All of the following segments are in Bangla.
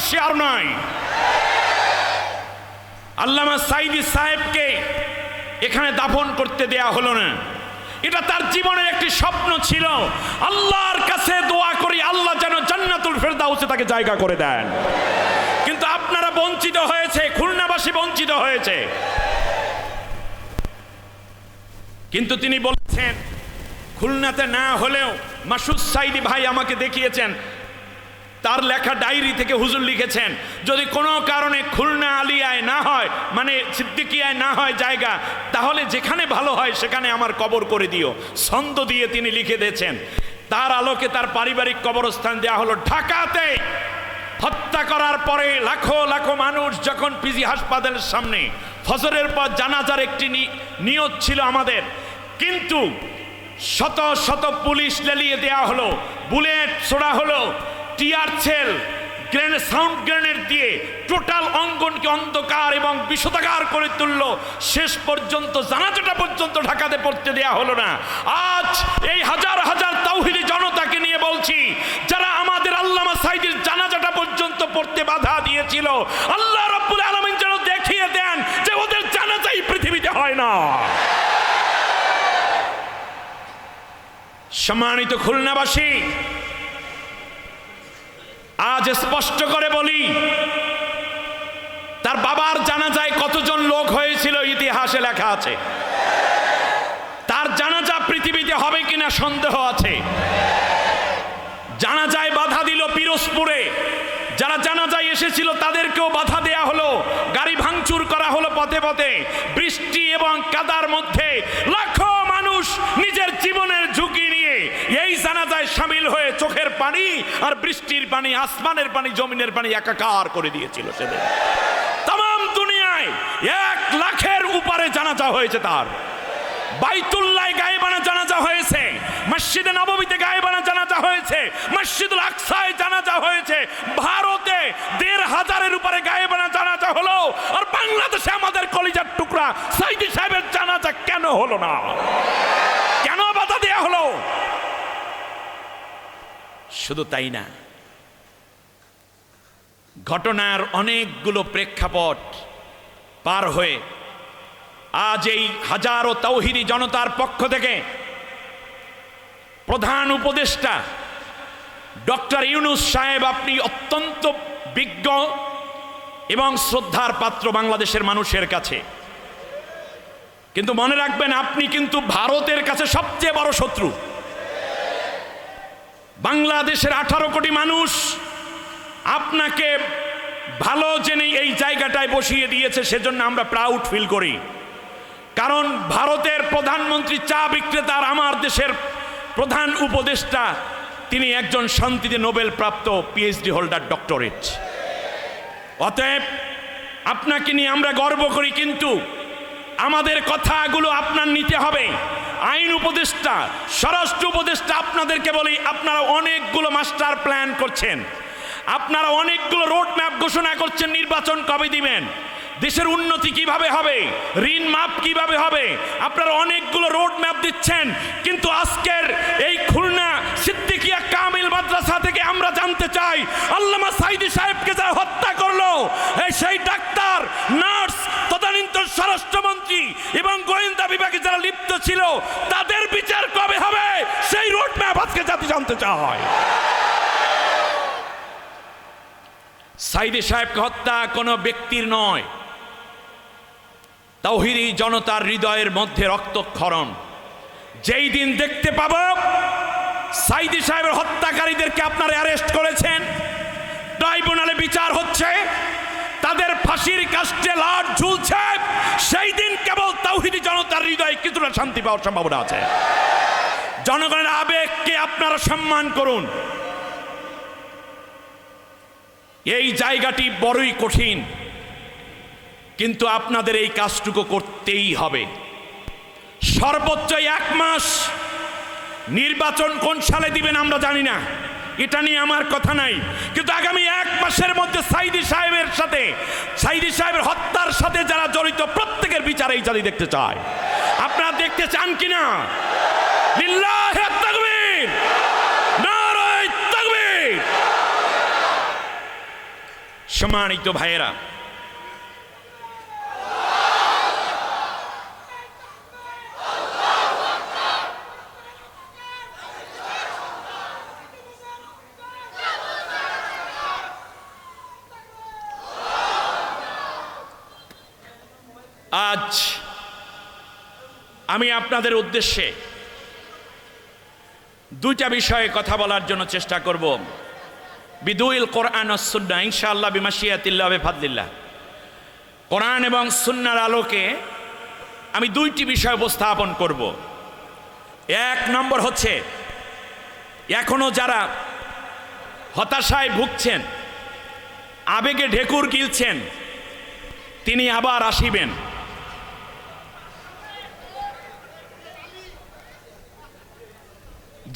ভারতবর্ষে আর নয়। আল্লামা সাঈদী সাহেবকে এখানে দাফন করতে দেয়া হলো না। এটা তার জীবনের একটি স্বপ্ন ছিল। আল্লাহর কাছে দোয়া করি আল্লাহ যেন জান্নাতুল ফেরদাউসে তাকে জায়গা করে দেন। কিন্তু আপনারা বঞ্চিত হয়েছে, খুলনাবাসী বঞ্চিত হয়েছে। কিন্তু তিনি বলেছেন খুলনাতে না হলেও মাসুদ সাঈদী ভাই আমাকে দেখিয়েছেন, তার লেখা ডায়েরি থেকে হুজুর লিখেছেন যদি কোনো কারণে খুলনা আলিয়ায় না হয়, মানে সিদ্দিকিয়ায় না হয় জায়গা, তাহলে যেখানে ভালো হয় সেখানে আমার কবর করে দিও। ছন্দ দিয়ে তিনি লিখে দিয়েছেন। তার আলোকে তার পারিবারিক কবরস্থান দেওয়া হলো ঢাকাতে। হত্যা করার পরে লাখো লাখো মানুষ যখন পিজি হাসপাতালের সামনে, ফজরের পর জানাজার একটি নিয়ত ছিল আমাদের, কিন্তু শত শত পুলিশ লেলিয়ে দেওয়া হলো, বুলেট ছোড়া হলো, টিয়ার সেল, সাউন্ড গ্রেনেড দিয়ে টোটাল অঙ্গনকে অন্ধকার এবং বিষদাকার করে তুলল। শেষ পর্যন্ত জানাজাটা পর্যন্ত ঢাকাতে পড়তে দেয়া হলো না। আজ এই হাজার হাজার তাওহীদি জনতাকে নিয়ে বলছি, যারা আমাদের আল্লামা সাঈদীর জানাজাটা পর্যন্ত পড়তে বাধা দিয়েছিল, আল্লাহ রাব্বুল আলামিন যেন দেখিয়ে দেন যে ওদের জানাজাই পৃথিবীতে হয় না। সম্মানিত খুলনাবাসী, আজ স্পষ্ট করে বলি, তার বাবার জানাজায় কতজন লোক হয়েছিল ইতিহাসে লেখা আছে। তার জানাজা পৃথিবীতে হবে কিনা সন্দেহ আছে। জানাজায় বাধা দিল পিরোজপুরে, যারা জানাজায় এসেছিল তাদেরকেও বাধা দেয়া হলো, গাড়ি ভাঙচুর করা হলো পথে পথে। বৃষ্টি এবং কাদার মধ্যে লাখো মানুষ নিজের জীবনের ঝুঁকি নিয়ে এই জানাজায় শামিল হয়ে চোখের পানি আর বৃষ্টির পানি, আসমানের পানি, জমিনের পানি একাকার করে দিয়েছিল সেদিন। তাম দুনিয়ায় 1 লাখের উপরে জানাজা হয়েছে তার। বাইতুল্লাহ গায়েবানা জানাজা হয়েছে, মসজিদে নববীতে গায়েবানা জানাজা হয়েছে, মসজিদুল আকসায় জানাজা হয়েছে। ভারতে 1,500-এর উপরে গায়েবানা জানাজা হলো, আর বাংলাদেশে আমাদের কলিজার টুকরা সাঈদী সাহেবের জানাজা কেন হলো না? কেন বাধা দেয়া হলো? শুধু তাই না, ঘটনার অনেকগুলো প্রেক্ষাপট পার হয়ে আজ এই হাজারো তাওহীদি জনতার পক্ষ থেকে প্রধান উপদেষ্টা ডক্টর ইউনূস সাহেব, আপনি অত্যন্ত বিজ্ঞ এবং শ্রদ্ধার পাত্র বাংলাদেশের মানুষের কাছে, কিন্তু মনে রাখবেন আপনি কিন্তু ভারতের কাছে সবচেয়ে বড় শত্রু। বাংলাদেশের 18 কোটি মানুষ আপনাকে ভালো জেনে এই জায়গাটায় বসিয়ে দিয়েছে, সেজন্য আমরা প্রাউড ফিল করি। কারণ ভারতের প্রধানমন্ত্রী, চা বিক্রেতার আমার দেশের প্রধান উপদেষ্টা, তিনি একজন শান্তিতে নোবেল প্রাপ্ত পিএইচডি হোল্ডার, ডক্টরেট। অতএব আপনাকে নিয়ে আমরা গর্ব করি, কিন্তু আমাদের কথাগুলো আপনার নিতে হবে। আইন উপদেষ্টা, স্বরাষ্ট্র উপদেষ্টা, আপনাদেরকে বলি, আপনারা অনেকগুলো মাস্টার প্ল্যান করছেন, আপনারা অনেকগুলো রোড ম্যাপ ঘোষণা করছেন, নির্বাচন কবে দিবেন, দেশের উন্নতি কিভাবে হবে, ঋণ মাপ কিভাবে হবে, আপনারা অনেকগুলো রোড ম্যাপ দিচ্ছেন। কিন্তু আজকের এই খুলনা সিদ্দিকিয়া কামিল মাদ্রাসা থেকে আমরা জানতে চাই, আল্লামা সাঈদী সাহেবকে যারা হত্যা করলো, সেই ডাক্তার, নার্স, তদানীন্তন স্বরাষ্ট্রমন্ত্রী এবং গোয়েন্দা বিভাগে যারা লিপ্ত ছিল, তাদের বিচার কবে হবে, সেই রোড ম্যাপ আজকে জাতি জানতে চায়। সাঈদী সাহেবকে হত্যা কোনো ব্যক্তির নয়, তাওহীদি জনতার হৃদয়ের মধ্যে রক্তক্ষরণ। যেই দিন দেখতে পাব সাঈদী সাহেবের হত্যাকারীদেরকে আপনারা অ্যারেস্ট করেছেন, ট্রাইব্যুনালে বিচার হচ্ছে, তাদের ফাঁসির কাস্টে লাট ঝুলছে, সেই দিন কেবল তাওহীদি জনতার হৃদয়ে কিছুটা শান্তি পাওয়ার সম্ভাবনা আছে। জনগণের আবেগকে আপনারা সম্মান করুন। এই জায়গাটি বড়ই কঠিন, কিন্তু আপনাদের এই কাজটুকু করতেই হবে। সর্বোচ্চ 1 মাস, নির্বাচন কোন সালে দিবেন আমরা জানি না, এটা নিয়ে আমার কথা নাই, কিন্তু আগামী 1 মাসের মধ্যে সাঈদী সাহেবের সাথে, সাঈদী সাহেবের হত্যার সাথে যারা জড়িত প্রত্যেকের বিচার এই জাতি দেখতে চায়। আপনারা দেখতে চান কিনা? লিল্লাহি তাকবীর, নারায়ে তাকবীর। সম্মানিত ভাইয়েরা, আজ আমি আপনাদের উদ্দেশ্যে দুইটা বিষয়ে কথা বলার জন্য চেষ্টা করব। বিদুইল কোরআন ও সুন্নাহ, ইনশাআল্লাহ বিমাশিয়াতিল্লাহ বিফাদলিল্লাহ। কোরআন এবং সুন্নাহর আলোকে আমি দুইটি বিষয় উপস্থাপন করব। এক নম্বর হচ্ছে, এখনো যারা হতাশায় ভুগছেন, আবেগে ঢেকুর গিলছেন, তিনি আবার আসিবেন।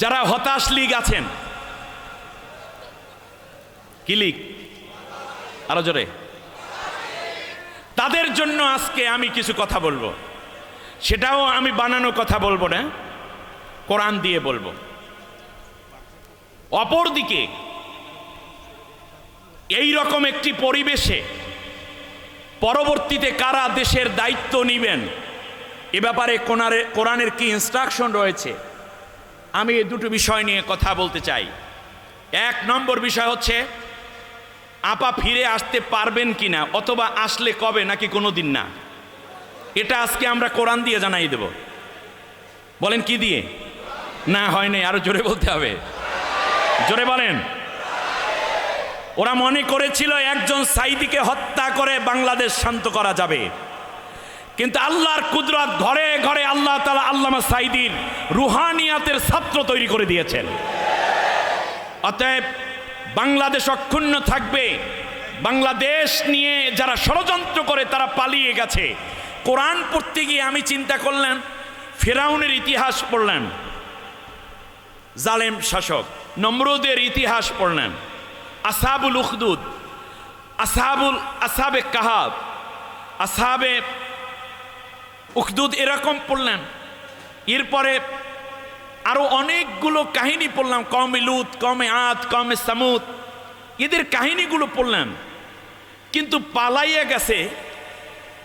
যারা হতাশ লীগ আছেন, কি লীগ? আরো জোরে। তাদের জন্য আজকে আমি কিছু কথা বলবো, সেটাও আমি বানানো কথা বলবো না, কোরআন দিয়ে বলবো। অপরদিকে এই রকম একটি পরিবেশে পরবর্তীতে কারা দেশের দায়িত্ব নেবেন, এ ব্যাপারে কোরআনের কি ইনস্ট্রাকশন রয়েছে, আমি এই দুটো বিষয় নিয়ে কথা বলতে চাই। এক নম্বর বিষয় হচ্ছে, আপা ফিরে আসতে পারবেন কিনা, অথবা আসলে কবে নাকি কোনো দিন না। এটা আজকে আমরা কোরআন দিয়ে জানাই দেব। বলেন কি দিয়ে? না হয় নাই, আরো জোরে বলতে হবে, জোরে বলেন। ওরা মনে করেছিল একজন সাইদিকে হত্যা করে বাংলাদেশ শান্ত করা যাবে, কিন্তু আল্লাহর কুদরত, ঘরে ঘরে আল্লাহ তাআলা আল্লামা সাইদির রুহানিয়াতের ছাত্র তৈরি করে দিয়েছেন। অতএব বাংলাদেশ অক্ষুণ্ণ থাকবে। বাংলাদেশ নিয়ে যারা ষড়যন্ত্র করে তারা পালিয়ে গেছে। কোরআন পড়তে গিয়ে আমি চিন্তা করলাম, ফেরাউনের ইতিহাস পড়লাম, জালেম শাসক নমরুদের ইতিহাস পড়লেন, আসহাবুল উখদুদ, আসহাবে কাহাব, আসহাবে উখদুদ এরকম পড়লেন। এরপরে আরো অনেকগুলো কাহিনী পড়লাম, কওমে লুত, কওমে আদ, কওমে সামুদ, এদের কাহিনীগুলো পড়লাম। কিন্তু পালাইয়া গেছে,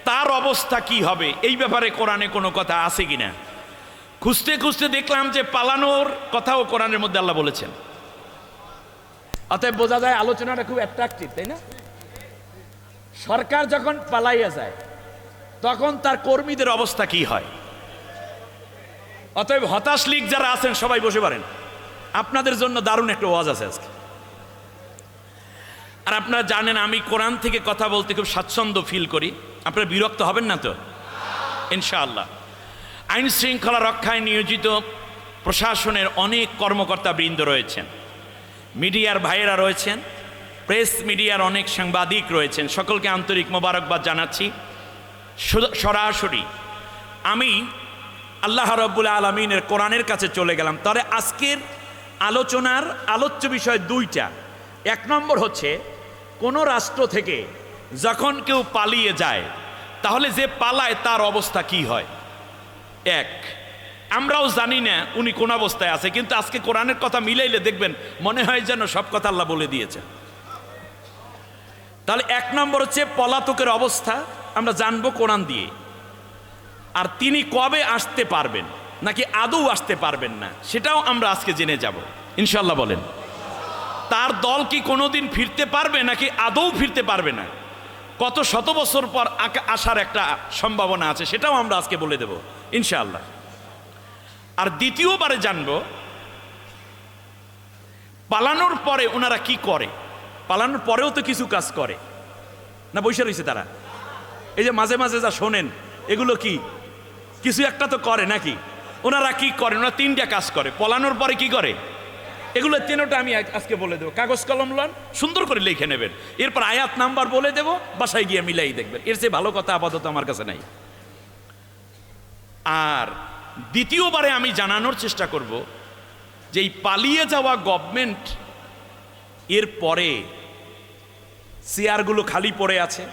তার অবস্থা কি হবে এই ব্যাপারে কোরআনে কোনো কথা আছে কিনা খুঁজতে খুঁজতে দেখলাম যে পালানোর কথাও কোরআনের মধ্যে আল্লাহ বলেছেন। অতএব বোঝা যায় আলোচনাটা খুব অ্যাট্রাকটিভ, তাই না? সরকার যখন পালাইয়া যায় তখন তার কর্মীদের অবস্থা কি হয়। অতএব হতাশ লীগ যারা আছেন সবাই বসে পারেন, আপনাদের জন্য দারুণ একটা ওয়াজ আছে আজকে। আর আপনারা জানেন আমি কোরআন থেকে কথা বলতে খুব স্বাচ্ছন্দ্য ফিল করি। আপনারা বিরক্ত হবেন না তো ইনশাআল্লাহ। আইন শৃঙ্খলা রক্ষায় নিয়োজিত প্রশাসনের অনেক কর্মকর্তা বৃন্দ রয়েছেন, মিডিয়ার ভাইয়েরা রয়েছেন, প্রেস মিডিয়ার অনেক সাংবাদিক রয়েছেন, সকলকে আন্তরিক মোবারকবাদ জানাচ্ছি। সরাসরি আমি আল্লাহ রাব্বুল আলামিনের কোরআনের কাছে চলে গেলাম। তাহলে আজকের আলোচনার আলোচ্য বিষয় দুইটা। এক নম্বর হচ্ছে, কোনো রাষ্ট্র থেকে যখন কেউ পালিয়ে যায় তাহলে যে পালায় তার অবস্থা কি হয়। এক, আমরাও জানি না উনি কোন অবস্থায় আছে, কিন্তু আজকে কোরআনের কথা মিলাইলে দেখবেন মনে হয় যেন সব কথা আল্লাহ বলে দিয়েছে। তাহলে এক নম্বর হচ্ছে পলাতকের অবস্থা আমরা জানবো কোরআন দিয়ে। আর তিনি কবে আসতে পারবেন নাকি আদৌ আসতে পারবেন না সেটাও আমরা আজকে জেনে যাব ইনশাল্লাহ। বলেন, তার দল কি কোনোদিন ফিরতে পারবে নাকি আদৌ ফিরতে পারবে না, কত শত বছর পর আসার একটা সম্ভাবনা আছে সেটাও আমরা আজকে বলে দেব ইনশাআল্লাহ। আর দ্বিতীয়বারে জানবো পালানোর পরে ওনারা কি করে। পালানোর পরেও তো কিছু কাজ করে না, বসে রয়েছে তারা। এই যে মাঝে মাঝে যা শোনেন এগুলো কি কিছু একটা তো করে নাকি? ওনারা কি করে? ওনারা তিনটা কাজ করে। পলানোর পরে কি করে এগুলো তিনটা আমি আজকে বলে দেবো। কাগজ কলম লন, সুন্দর করে লিখে নেবেন, এরপর আয়াত নাম্বার বলে দেব, বাসায় গিয়ে মিলাই দেখবেন। এর চেয়ে ভালো কথা আপাতত আমার কাছে নাই। আর দ্বিতীয়বারে আমি জানানোর চেষ্টা করব যে এই পালিয়ে যাওয়া গভর্নমেন্ট এর পরে চেয়ারগুলো খালি পড়ে আছে,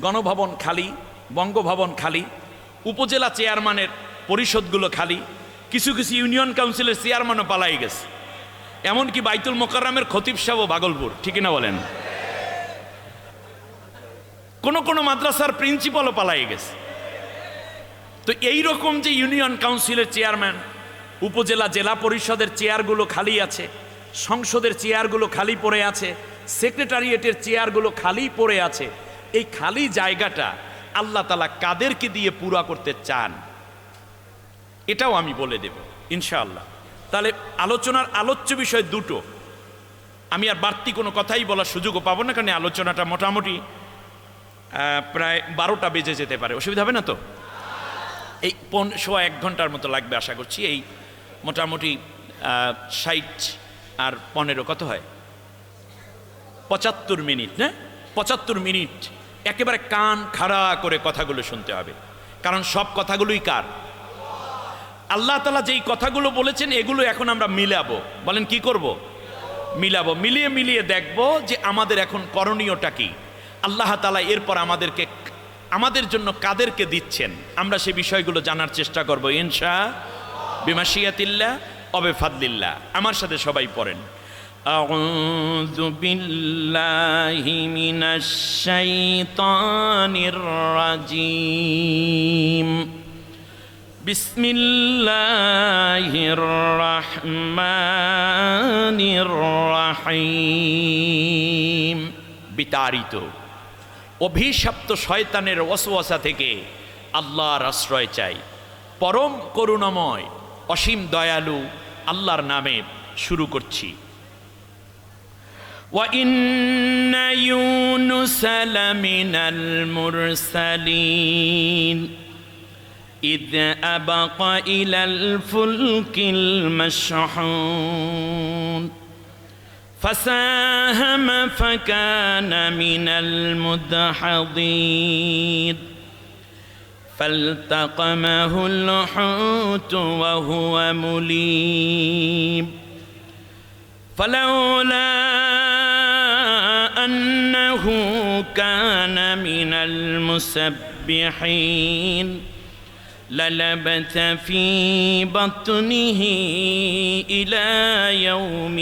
গণভবন খালি, বঙ্গভবন খালি, উপজেলা চেয়ারম্যানের পরিষদগুলো খালি, কিছু কিছু ইউনিয়ন কাউন্সিলের চেয়ারম্যানও পালাই গেছে, এমনকি বাইতুল মোকাররমের খতিব সাহেব ভাগলপুর, ঠিক না বলেন? কোনো মাদ্রাসার প্রিন্সিপালও পালাই গেছে। তো এই রকম যে ইউনিয়ন কাউন্সিলের চেয়ারম্যান, উপজেলা জেলা পরিষদের চেয়ারগুলো খালি আছে, সংসদের চেয়ারগুলো খালি পড়ে আছে, সেক্রেটারিয়েটের চেয়ারগুলো খালি পড়ে আছে, এই খালি জায়গাটা আল্লাহ তাআলা কাদেরকে দিয়ে পুরা করতে চান এটাও আমি বলে দেব ইনশাআল্লাহ। তাহলে আলোচনার আলোচ্য বিষয় দুটো, আমি আর বাড়তি কোনো কথাই বলার সুযোগও পাবো না, কারণ আলোচনাটা মোটামুটি প্রায় 12টা বেজে যেতে পারে, অসুবিধা হবে না তো? এই 1 ঘন্টার মতো লাগবে আশা করছি। এই মোটামুটি 60 আর 15 কত হয়, 75 মিনিট না? 75 মিনিট একেবারে কান খাড়া করে কথাগুলো শুনতে হবে, কারণ সব কথাগুলোই কার? আল্লাহ তাআলা যেই কথাগুলো বলেছেন এগুলো এখন আমরা মিলাবো। বলেন কি করব? মিলাবো, মিলিয়ে দেখব যে আমাদের এখন করণীয়টা কি। আল্লাহ তাআলা এরপর আমাদের জন্য কাদেরকে দিচ্ছেন আমরা সে বিষয়গুলো জানার চেষ্টা করব ইনশাআল্লাহ, বিমাশিয়াতিল্লাহ ওয়া বিফাদলিল্লাহ। আমার সাথে সবাই পড়েন, আউযু বিল্লাহি মিনাশ শাইতানির রাজীম, বিসমিল্লাহির রহমানির রহিম। বিতাড়িত অভিশপ্ত শয়তানের ওয়াসওয়াসা থেকে আল্লাহর আশ্রয় চাই। পরম করুণাময় অসীম দয়ালু আল্লাহর নামে শুরু করছি। ওয়া ইন্না ইউনুস লামিনাল মুরসালিন إذ أبق إلى الفلك المشحون فساهم فكان من المدحضين فالتقمه الحوت وهو مليم فلولا أنه كان من المسبحين للبث في بطنه إلى يوم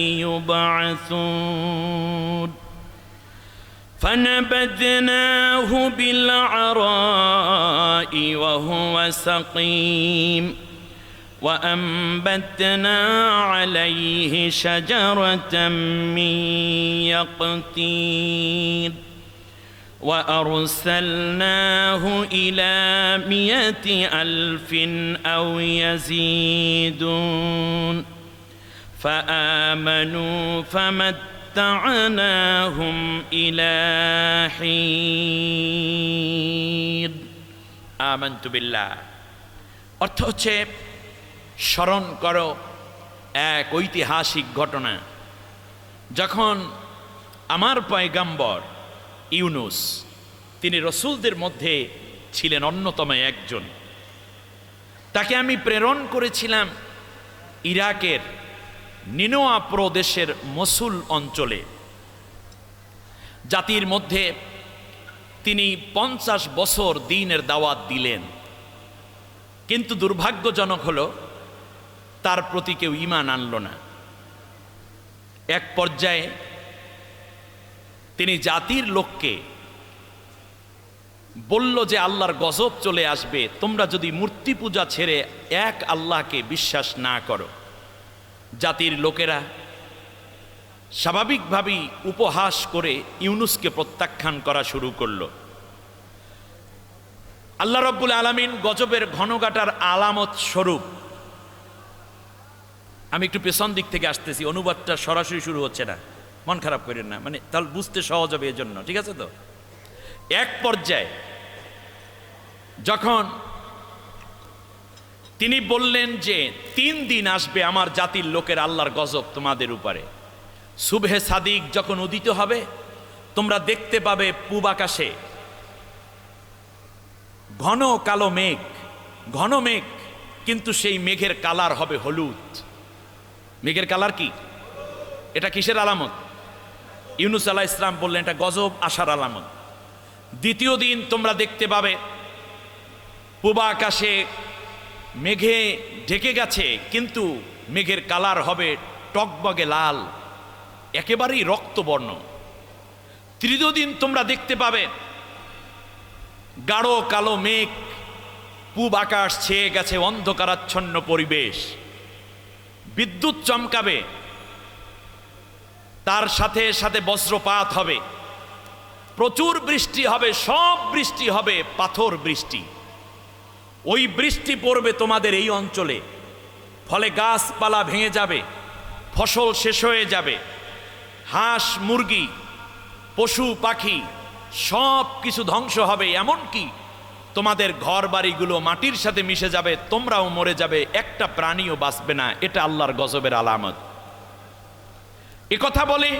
يبعثون فنبذناه بالعراء وهو سقيم وأنبتنا عليه شجرة من يقطين وأرسلناه إلى 100,000 أو يزيدون فآمنوا فمتعناهم إلى حين آمنت بالله। অর্থ হচ্ছে স্মরণ করো এক ঐতিহাসিক ঘটনা, যখন আমার পয়গম্বর ইউনুস, তিনি রসুলদের মধ্যে ছিলেন অন্যতম একজন, তাকে আমি প্রেরণ করেছিলাম ইরাকের নিনোয়া প্রদেশের মসুল অঞ্চলে। জাতির মধ্যে তিনি 50 বছর দ্বীনের দাওয়াত দিলেন, কিন্তু দুর্ভাগ্যজনক হলো তার প্রতি কেউ ঈমান আনল না। এক পর্যায়ে তিনি জাতির লোককে বলল যে আল্লাহর গজব চলে আসবে তোমরা যদি মূর্তি পূজা ছেড়ে এক আল্লাহকে বিশ্বাস না করো। জাতির লোকেরা স্বাভাবিকভাবেই উপহাস করে ইউনুসকে প্রত্যাখ্যান করা শুরু করল। আল্লাহ রাব্বুল আলামিন গজবের ঘনঘটার আলামত স্বরূপ, আমি একটু পেছন দিক থেকে আসতেছি, অনুবাদটা সরাসরি শুরু হচ্ছে না, মন খারাপ করেন না, মানে তাহলে বুঝতে সহজ হবে এজন্য, ঠিক আছে তো? এক পর্যায়ে যখন তিনি বললেন যে 3 দিন আসবে আমার জাতির লোকের আল্লাহর গজব তোমাদের উপরে, সুবহে সাদিক যখন উদিত হবে তোমরা দেখতে পাবে পূব আকাশে ঘন কালো মেঘ, ঘন মেঘ, কিন্তু সেই মেঘের কালার হবে হলুদ। মেঘের কালার কি? এটা কিসের আলামত? ইউনুস আলাইহিস সালাম বললেন এটা গজব আসার আলামত। দ্বিতীয় দিন তোমরা দেখতে পাবে পূব আকাশে মেঘে ঢেকে গেছে, কিন্তু মেঘের কালার হবে টকবগে লাল, একেবারেই রক্তবর্ণ। তৃতীয় দিন তোমরা দেখতে পাবে গাঢ় কালো মেঘ, পূব আকাশ ছেয়ে গেছে, অন্ধকারাচ্ছন্ন পরিবেশ, বিদ্যুৎ চমকাবে, তার সাথে সাথে বজ্রপাত হবে, প্রচুর বৃষ্টি হবে, সব বৃষ্টি হবে পাথর বৃষ্টি। ওই বৃষ্টি পড়বে তোমাদের এই অঞ্চলে, ফলে গাছপালা ভেঙে যাবে, ফসল শেষ হয়ে যাবে, হাঁস মুরগি পশু পাখি সব কিছু ধ্বংস হবে, এমনকি তোমাদের ঘর বাড়িগুলো মাটির সাথে মিশে যাবে, তোমরাও মরে যাবে, একটা প্রাণীও বাঁচবে না। এটা আল্লাহর গজবের আলামত। এ কথা বলে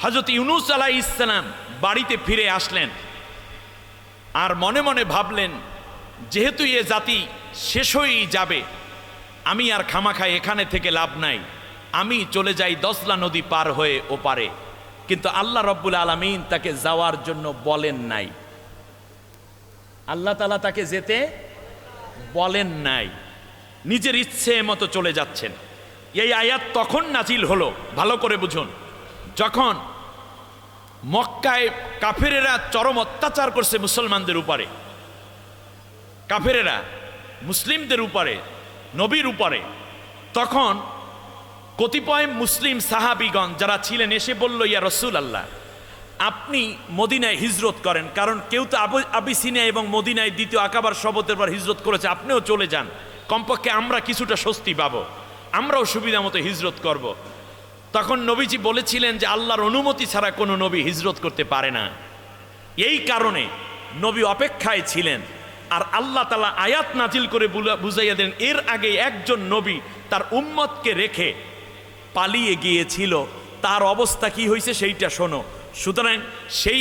হযরত ইউনূস আলাইহিস সালাম বাড়িতে ফিরে আসলেন, আর মনে মনে ভাবলেন, যেহেতু এ জাতি শেষ হয়েই যাবে, আমি আর খামাখাই এখানে থেকে লাভ নাই, আমি চলে যাই দজলা নদী পার হয়ে ওপারে। কিন্তু আল্লাহ রব্বুল আলামিন তাকে যাওয়ার জন্য বলেন নাই, আল্লাহ তাআলা তাকে যেতে বলেন নাই, নিজের ইচ্ছে মতো চলে যাচ্ছেন। এই আয়াত তখন নাজিল হলো, ভালো করে বুঝুন, যখন মক্কায় কাফেরেরা চরম অত্যাচার করছে মুসলমানদের উপরে, কাফেরেরা মুসলিমদের উপরে, নবীর উপরে। তখন কতিপয় মুসলিম সাহাবীগণ যারা ছিলেন এসে বলল, ইয়া রাসূলুল্লাহ, আপনি মদিনায় হিজরত করেন, কারণ কেউ তো আবিসিনিয়া এবং মদিনায় দ্বিতীয় আকাবার শপথের পর হিজরত করেছে, আপনিও চলে যান, কমপক্ষে আমরা কিছুটা স্বস্তি পাবো, আমরাও সুবিধা মতো হিজরত করব। তখন নবীজি বলেছিলেন যে আল্লাহর অনুমতি ছাড়া কোনো নবী হিজরত করতে পারে না। এই কারণে নবী অপেক্ষায় ছিলেন, আর আল্লাহ তাআলা আয়াত নাজিল করে বুঝাইয়া দেন, এর আগে একজন নবী তার উম্মতকে রেখে পালিয়ে গিয়েছিল, তার অবস্থা কি হয়েছে সেইটা শোনো। সুতরাং সেই